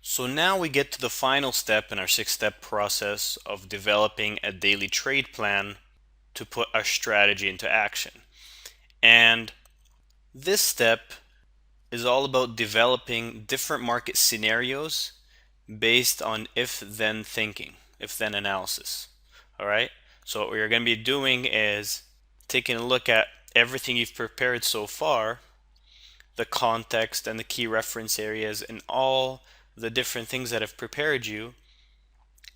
So now we get to the final step in our 6-step process of developing a daily trade plan to put our strategy into action. And this step is all about developing different market scenarios based on if-then thinking, if-then analysis. All right? So what we're going to be doing is taking a look at everything you've prepared so far, the context and the key reference areas and all the different things that have prepared you,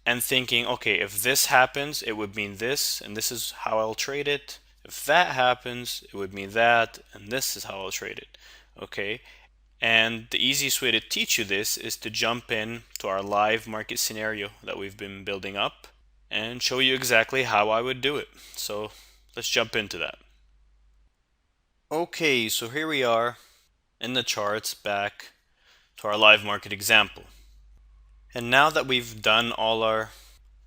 and thinking, okay, if this happens, it would mean this, and this is how I'll trade it. If that happens, it would mean that, and this is how I'll trade it. Okay? And the easiest way to teach you this is to jump in to our live market scenario that we've been building up and show you exactly how I would do it. So let's jump into that. Okay, so here we are in the charts back to our live market example. And now that we've done all our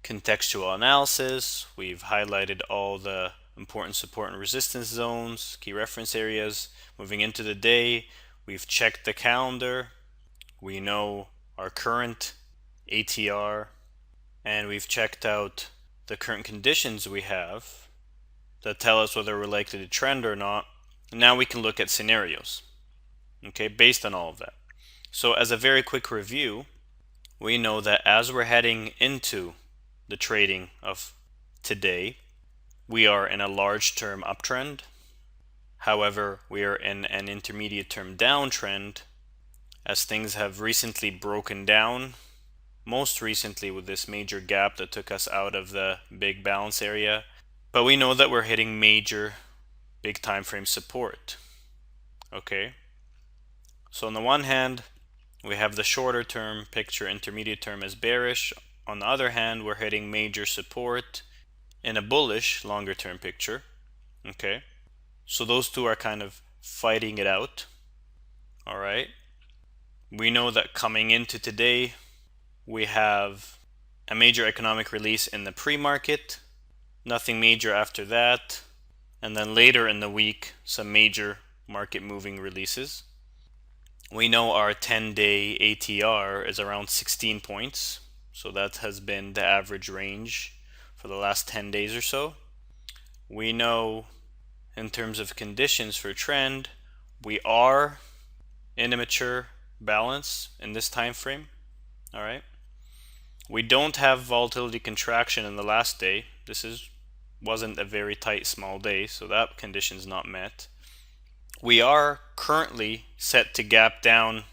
contextual analysis, we've highlighted all the important support and resistance zones, key reference areas, moving into the day, we've checked the calendar, we know our current ATR, and we've checked out the current conditions we have that tell us whether we're likely to trend or not. And now we can look at scenarios, okay, based on all of that. So as a very quick review, we know that as we're heading into the trading of today, we are in a large term uptrend. However, we are in an intermediate term downtrend as things have recently broken down, most recently with this major gap that took us out of the big balance area. But we know that we're hitting major big time frame support. Okay, so on the one hand, we have the shorter term picture, intermediate term as bearish. On the other hand, we're hitting major support in a bullish longer term picture. Okay, so those two are kind of fighting it out. All right, we know that coming into today, we have a major economic release in the pre-market, nothing major after that, and then later in the week, some major market moving releases. We know our 10-day ATR is around 16 points, so that has been the average range for the last 10 days or so. We know in terms of conditions for trend, we are in a mature balance in this time frame. All right. We don't have volatility contraction in the last day. This wasn't a very tight small day, so that condition is not met. We are currently set to gap down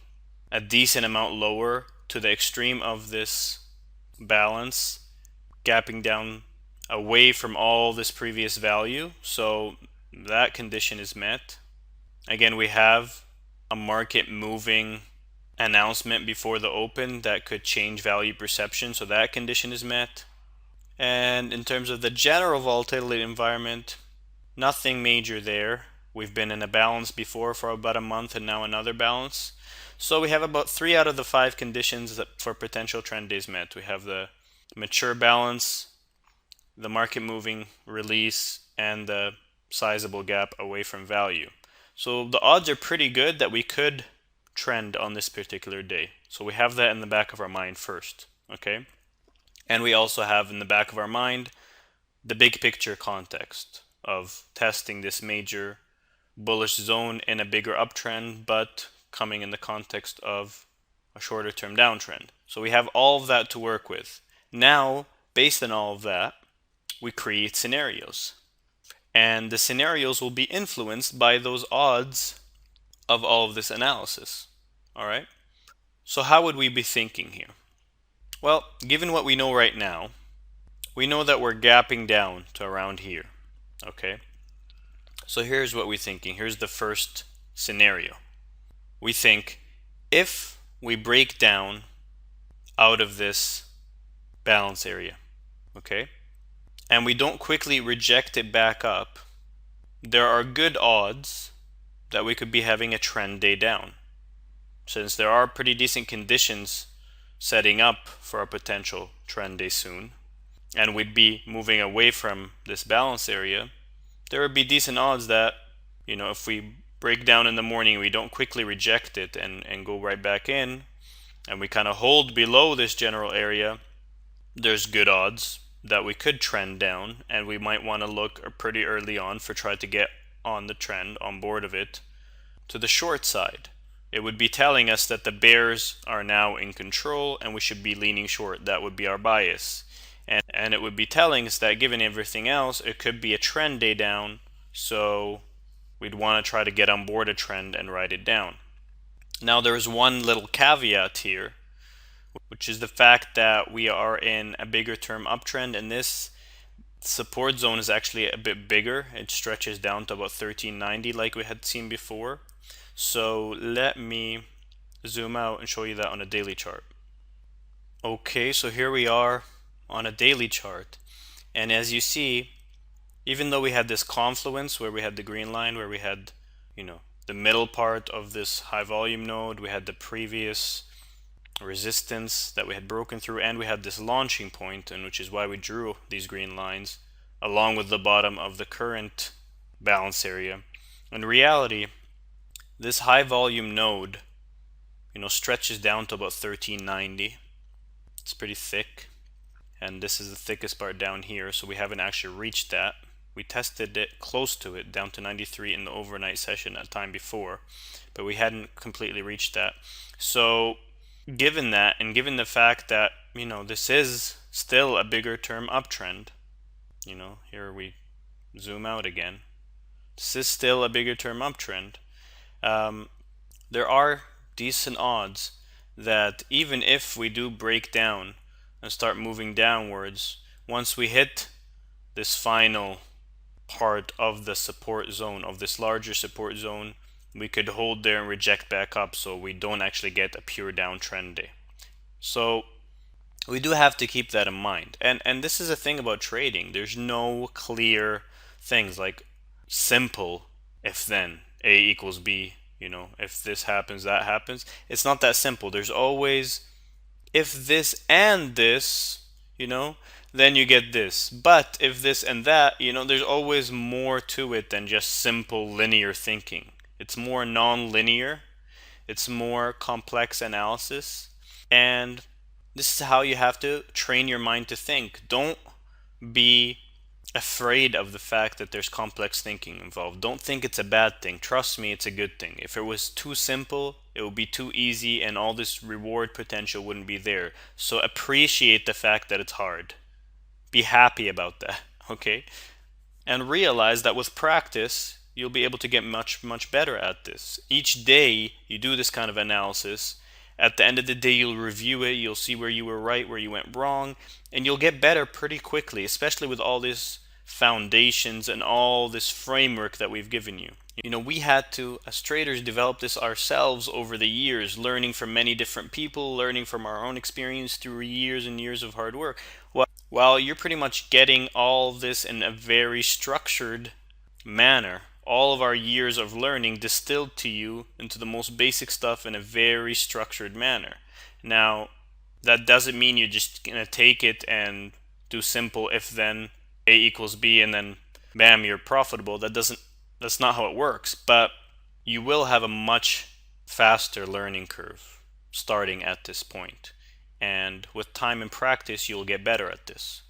a decent amount lower to the extreme of this balance, gapping down away from all this previous value, so that condition is met. Again, we have a market moving announcement before the open that could change value perception, so that condition is met. And in terms of the general volatility environment, nothing major there. We've been in a balance before for about a month and now another balance. So we have about 3 out of the 5 conditions that for potential trend days met. We have the mature balance, the market moving release, and the sizable gap away from value. So the odds are pretty good that we could trend on this particular day. So we have that in the back of our mind first, okay? And we also have in the back of our mind the big picture context of testing this major bullish zone in a bigger uptrend, but coming in the context of a shorter term downtrend. So we have all of that to work with. Now, based on all of that, we create scenarios. And the scenarios will be influenced by those odds of all of this analysis. All right? So how would we be thinking here? Well, given what we know right now, we know that we're gapping down to around here. Okay? So here's what we're thinking. Here's the first scenario. We think if we break down out of this balance area, okay, and we don't quickly reject it back up, there are good odds that we could be having a trend day down, since there are pretty decent conditions setting up for a potential trend day soon, and we'd be moving away from this balance area. There would be decent odds that, if we break down in the morning, we don't quickly reject it and go right back in, and we kind of hold below this general area, there's good odds that we could trend down, and we might want to look pretty early on for try to get on the trend, on board of it, to the short side. It would be telling us that the bears are now in control and we should be leaning short. That would be our bias. And it would be telling us that given everything else, it could be a trend day down, so we'd want to try to get on board a trend and ride it down. Now there's one little caveat here, which is the fact that we are in a bigger term uptrend, and this support zone is actually a bit bigger. It stretches down to about 1390 like we had seen before. So let me zoom out and show you that on a daily chart. Okay, so here we are on a daily chart, and as you see, even though we had this confluence where we had the green line, where we had, the middle part of this high volume node, we had the previous resistance that we had broken through, and we had this launching point, and which is why we drew these green lines along with the bottom of the current balance area. In reality, this high volume node, stretches down to about 1390. It's pretty thick, and this is the thickest part down here, so we haven't actually reached that. We tested it close to it, down to 93 in the overnight session at time before, but we hadn't completely reached that. So given that, and given the fact that, this is still a bigger term uptrend, here we zoom out again. This is still a bigger term uptrend. There are decent odds that even if we do break down and start moving downwards, once we hit this final part of the support zone, of this larger support zone, we could hold there and reject back up, so we don't actually get a pure downtrend day. So we do have to keep that in mind. And this is a thing about trading. There's no clear things like simple if then A equals B, if this happens, that happens. It's not that simple. There's always if this and this, then you get this. But if this and that, there's always more to it than just simple linear thinking. It's more non-linear. It's more complex analysis. And this is how you have to train your mind to think. Don't be afraid of the fact that there's complex thinking involved. Don't think it's a bad thing. Trust me, it's a good thing. If it was too simple, it would be too easy and all this reward potential wouldn't be there. So appreciate the fact that it's hard. Be happy about that, okay? And realize that with practice, you'll be able to get much, much better at this. Each day you do this kind of analysis. At the end of the day, you'll review it, you'll see where you were right, where you went wrong, and you'll get better pretty quickly, especially with all these foundations and all this framework that we've given you. We had to, as traders, develop this ourselves over the years, learning from many different people, learning from our own experience through years and years of hard work. While you're pretty much getting all this in a very structured manner, all of our years of learning distilled to you into the most basic stuff in a very structured manner. Now, that doesn't mean you're just going to take it and do simple if then A equals B and then bam, you're profitable. That's not how it works, but you will have a much faster learning curve starting at this point. And with time and practice, you'll get better at this.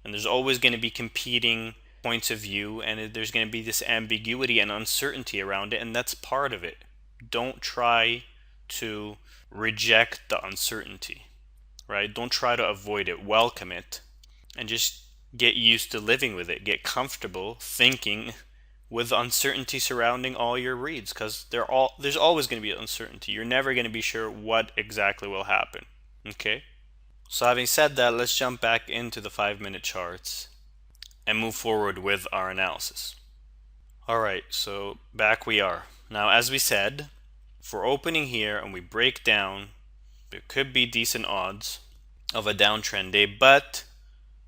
And there's always going to be competing points of view, and there's going to be this ambiguity and uncertainty around it, and that's part of it. Don't try to reject the uncertainty, right? Don't try to avoid it. Welcome it, and just get used to living with it. Get comfortable thinking with uncertainty surrounding all your reads, because there's always going to be uncertainty. You're never going to be sure what exactly will happen. Okay? So having said that, let's jump back into the 5-minute charts and move forward with our analysis. Alright, so back we are. Now, as we said, if we're opening here and we break down, there could be decent odds of a downtrend day, but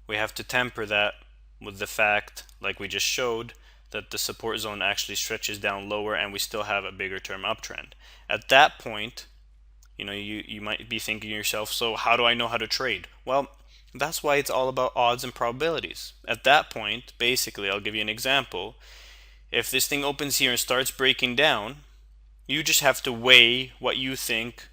we have to temper that with the fact, like we just showed, that the support zone actually stretches down lower and we still have a bigger term uptrend. At that point, you might be thinking to yourself, so how do I know how to trade? Well, that's why it's all about odds and probabilities. At that point, basically, I'll give you an example. If this thing opens here and starts breaking down, you just have to weigh what you think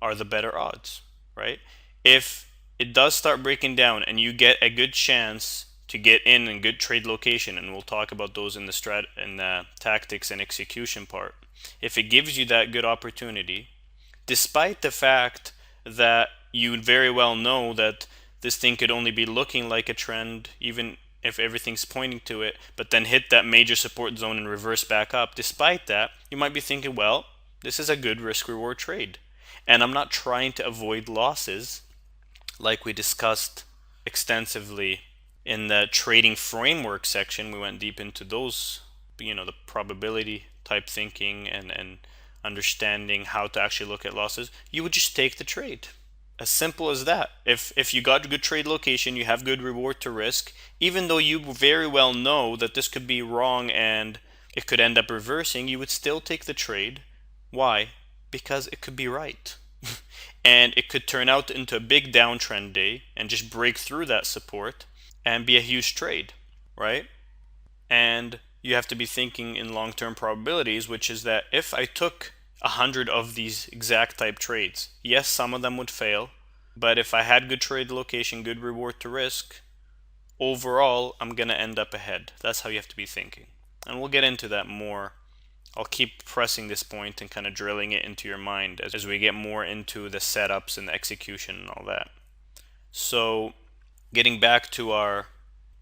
are the better odds, right? If it does start breaking down and you get a good chance to get in good trade location, and we'll talk about those in the tactics and execution part. If it gives you that good opportunity, despite the fact that you very well know that this thing could only be looking like a trend, even if everything's pointing to it, but then hit that major support zone and reverse back up, despite that, you might be thinking, well, this is a good risk reward trade. And I'm not trying to avoid losses like we discussed extensively in the trading framework section. We went deep into those, the probability type thinking and understanding how to actually look at losses. You would just take the trade. As simple as that. If you got a good trade location, you have good reward to risk, even though you very well know that this could be wrong and it could end up reversing, you would still take the trade. Why? Because it could be right. And it could turn out into a big downtrend day and just break through that support and be a huge trade, right? And you have to be thinking in long-term probabilities, which is that if I took 100 of these exact type trades, yes, some of them would fail, but if I had good trade location, good reward to risk, overall, I'm going to end up ahead. That's how you have to be thinking. And we'll get into that more. I'll keep pressing this point and kind of drilling it into your mind as we get more into the setups and the execution and all that. So getting back to our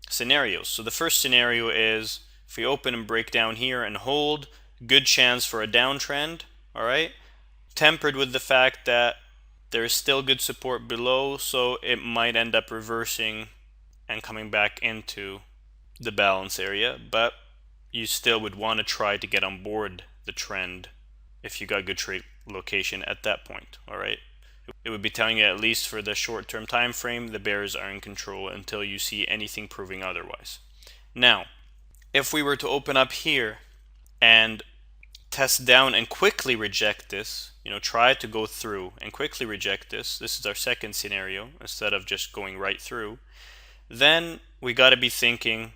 scenarios. So the first scenario is if we open and break down here and hold, good chance for a downtrend, all right? Tempered with the fact that there is still good support below, so it might end up reversing and coming back into the balance area, but you still would want to try to get on board the trend if you got good trade location at that point, all right? It would be telling you, at least for the short-term time frame, the bears are in control until you see anything proving otherwise. Now, if we were to open up here and test down and quickly reject this, try to go through and quickly reject this is our second scenario, instead of just going right through, then we got to be thinking,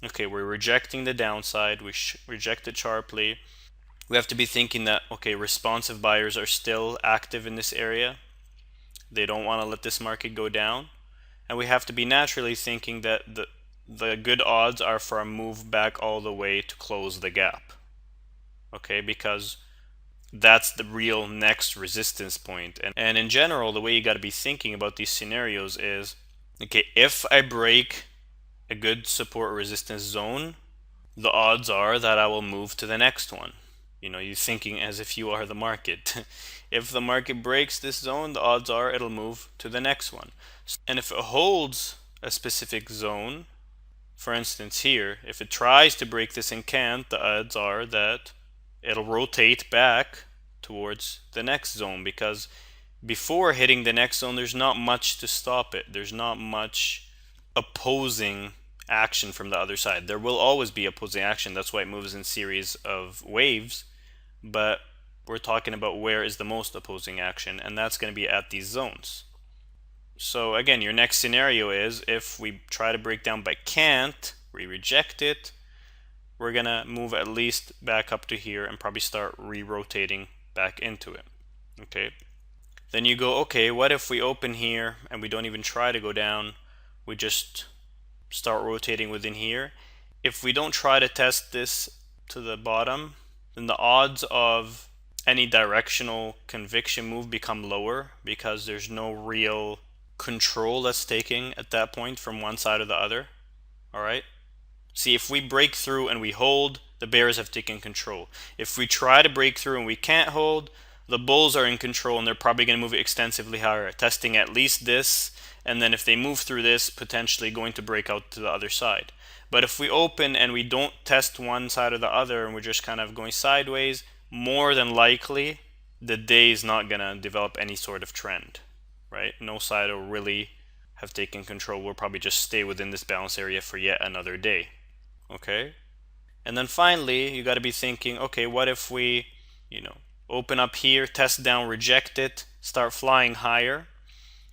okay, we're rejecting the downside, we reject it sharply. We have to be thinking that, okay, responsive buyers are still active in this area. They don't want to let this market go down. And we have to be naturally thinking that the good odds are for a move back all the way to close the gap. Okay, because that's the real next resistance point. And in general, the way you got to be thinking about these scenarios is, okay, if I break a good support resistance zone, the odds are that I will move to the next one. You're thinking as if you are the market. If the market breaks this zone, the odds are it'll move to the next one. And if it holds a specific zone, for instance here, if it tries to break this and can't, the odds are that it'll rotate back towards the next zone, because before hitting the next zone, there's not much to stop it. There's not much opposing action from the other side. There will always be opposing action. That's why it moves in series of waves. But we're talking about where is the most opposing action, and that's going to be at these zones. So again, your next scenario is if we try to break down but can't, we reject it, we're going to move at least back up to here and probably start re-rotating back into it. Okay. Then you go, okay, what if we open here and we don't even try to go down, we just start rotating within here. If we don't try to test this to the bottom, then the odds of any directional conviction move become lower, because there's no real control that's taking at that point from one side or the other. All right. See, if we break through and we hold, the bears have taken control. If we try to break through and we can't hold, the bulls are in control, and they're probably going to move extensively higher, testing at least this, and then if they move through this, potentially going to break out to the other side. But if we open and we don't test one side or the other, and we're just kind of going sideways, more than likely the day is not going to develop any sort of trend, right? No side will really have taken control. We'll probably just stay within this balance area for yet another day. Okay? And then finally, you got to be thinking, okay, what if we, open up here, test down, reject it, start flying higher,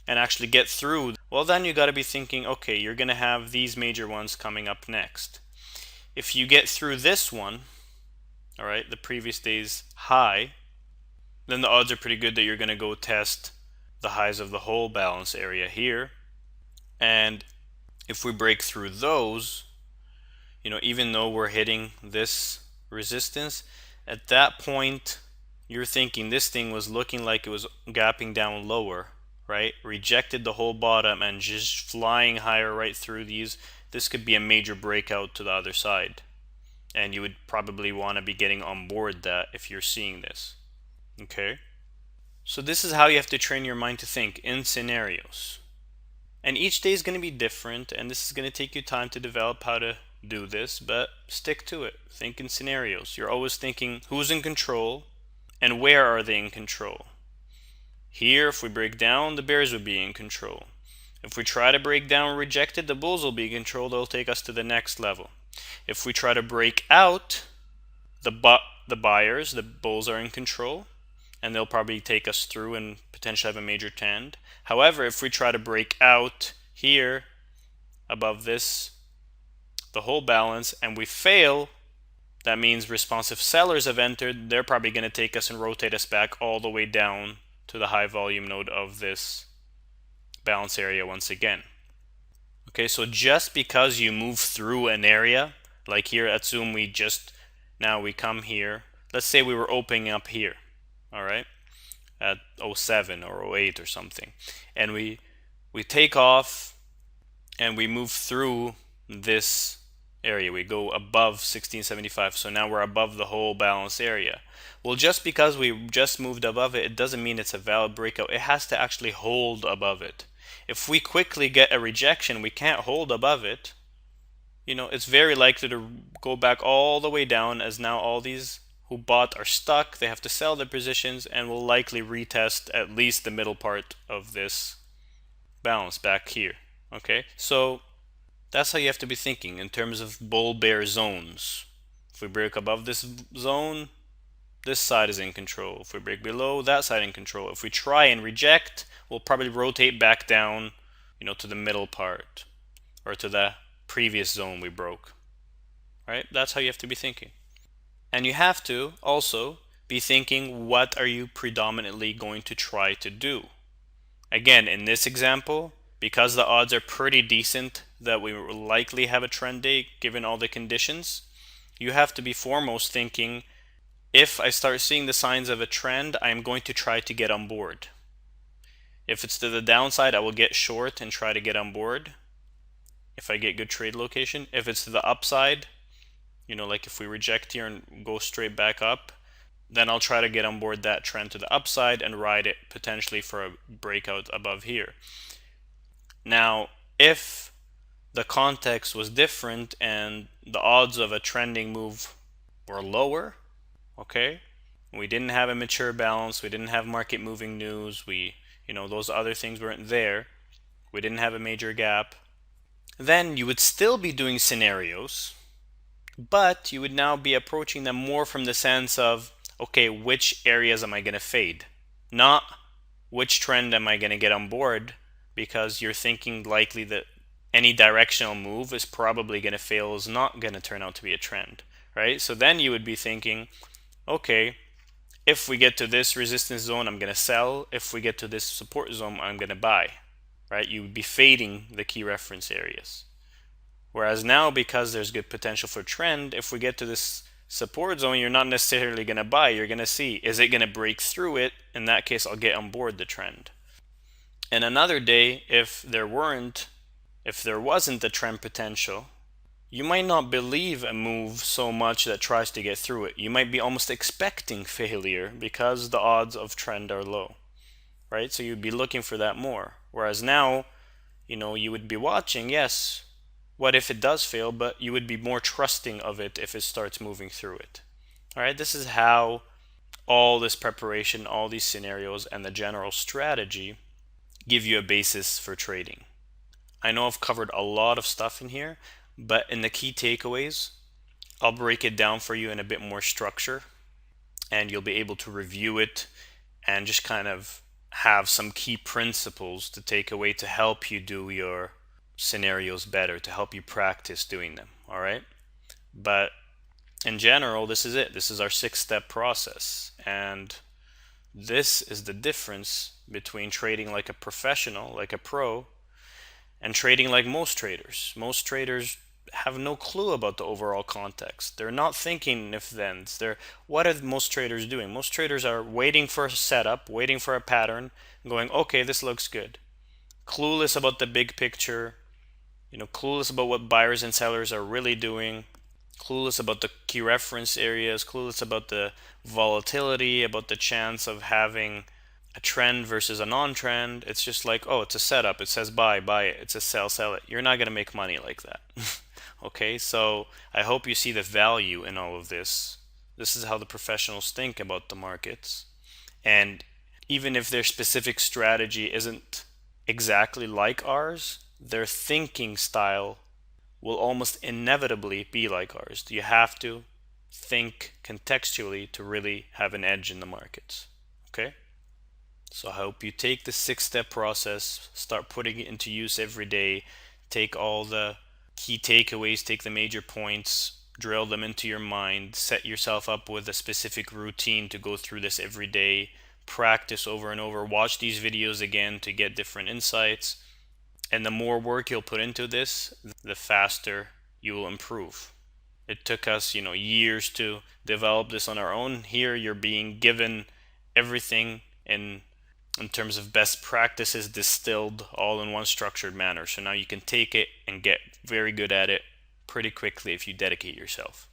and actually get through? Well, then you got to be thinking, okay, you're going to have these major ones coming up next. If you get through this one, all right, the previous day's high, then the odds are pretty good that you're going to go test the highs of the whole balance area here. And if we break through those, even though we're hitting this resistance, at that point, you're thinking this thing was looking like it was gapping down lower, right? Rejected the whole bottom and just flying higher right through these. This could be a major breakout to the other side. And you would probably want to be getting on board that if you're seeing this. Okay? So this is how you have to train your mind to think in scenarios. And each day is going to be different, and this is going to take you time to develop how to do this, but stick to it. Think in scenarios. You're always thinking who's in control and where are they in control. Here, if we break down, the bears would be in control. If we try to break down rejected, the bulls will be in control. They'll take us to the next level. If we try to break out, the buyers, the bulls are in control, and they'll probably take us through and potentially have a major trend. However, if we try to break out here above this, the whole balance, and we fail, that means responsive sellers have entered. They're probably going to take us and rotate us back all the way down to the high volume node of this balance area once again. Okay, so just because you move through an area, like here at Zoom, now we come here. Let's say we were opening up here, all right, at 07 or 08 or something, and we take off and we move through this area. We go above 1675, so now we're above the whole balance area. Well, just because we just moved above it, it doesn't mean it's a valid breakout. It has to actually hold above it. If we quickly get a rejection, we can't hold above it, it's very likely to go back all the way down, as now all these who bought are stuck. They have to sell their positions and will likely retest at least the middle part of this balance back here. Okay, so that's how you have to be thinking in terms of bull bear zones. If we break above this zone, this side is in control. If we break below, that side in control. If we try and reject, we'll probably rotate back down, to the middle part or to the previous zone we broke. Right? That's how you have to be thinking. And you have to also be thinking, what are you predominantly going to try to do? Again, in this example, because the odds are pretty decent that we will likely have a trend day given all the conditions, you have to be foremost thinking, if I start seeing the signs of a trend, I am going to try to get on board. If it's to the downside, I will get short and try to get on board if I get good trade location. If it's to the upside, like if we reject here and go straight back up, then I'll try to get on board that trend to the upside and ride it potentially for a breakout above here. Now, if the context was different and the odds of a trending move were lower, okay, we didn't have a mature balance, we didn't have market moving news, those other things weren't there, we didn't have a major gap, then you would still be doing scenarios, but you would now be approaching them more from the sense of, okay, which areas am I going to fade? Not which trend am I going to get on board, because you're thinking likely that any directional move is probably going to fail, is not going to turn out to be a trend, right? So then you would be thinking, okay, if we get to this resistance zone, I'm going to sell. If we get to this support zone, I'm going to buy, right? You would be fading the key reference areas. Whereas now, because there's good potential for trend, if we get to this support zone, you're not necessarily going to buy. You're going to see, is it going to break through it? In that case, I'll get on board the trend. And another day, if there wasn't the trend potential, you might not believe a move so much that tries to get through it. You might be almost expecting failure because the odds of trend are low, right? So you'd be looking for that more. Whereas now, you would be watching, yes, what if it does fail, but you would be more trusting of it if it starts moving through it. All right, this is how all this preparation, all these scenarios, and the general strategy give you a basis for trading. I know I've covered a lot of stuff in here, but in the key takeaways, I'll break it down for you in a bit more structure, and you'll be able to review it and just kind of have some key principles to take away to help you do your scenarios better, to help you practice doing them. All right, but in general, this is it. This is our 6-step process, and This is the difference between trading like a professional, like a pro, and trading like most traders. Most traders have no clue about the overall context. They're not thinking if thens. What are most traders doing? Most traders are waiting for a setup, waiting for a pattern, going, okay, this looks good. Clueless about the big picture, clueless about what buyers and sellers are really doing, clueless about the key reference areas, clueless about the volatility, about the chance of having a trend versus a non-trend. It's just like, oh, it's a setup. It says buy it. It says sell it. You're not going to make money like that. Okay, so I hope you see the value in all of this. This is how the professionals think about the markets. And even if their specific strategy isn't exactly like ours, their thinking style will almost inevitably be like ours. You have to think contextually to really have an edge in the markets. Okay? So I hope you take the 6 step process, start putting it into use every day, take all the key takeaways, take the major points, drill them into your mind, set yourself up with a specific routine to go through this every day, practice over and over, watch these videos again to get different insights. And the more work you'll put into this, the faster you will improve. It took us, years to develop this on our own. Here you're being given everything in terms of best practices distilled all in one structured manner. So now you can take it and get very good at it pretty quickly if you dedicate yourself.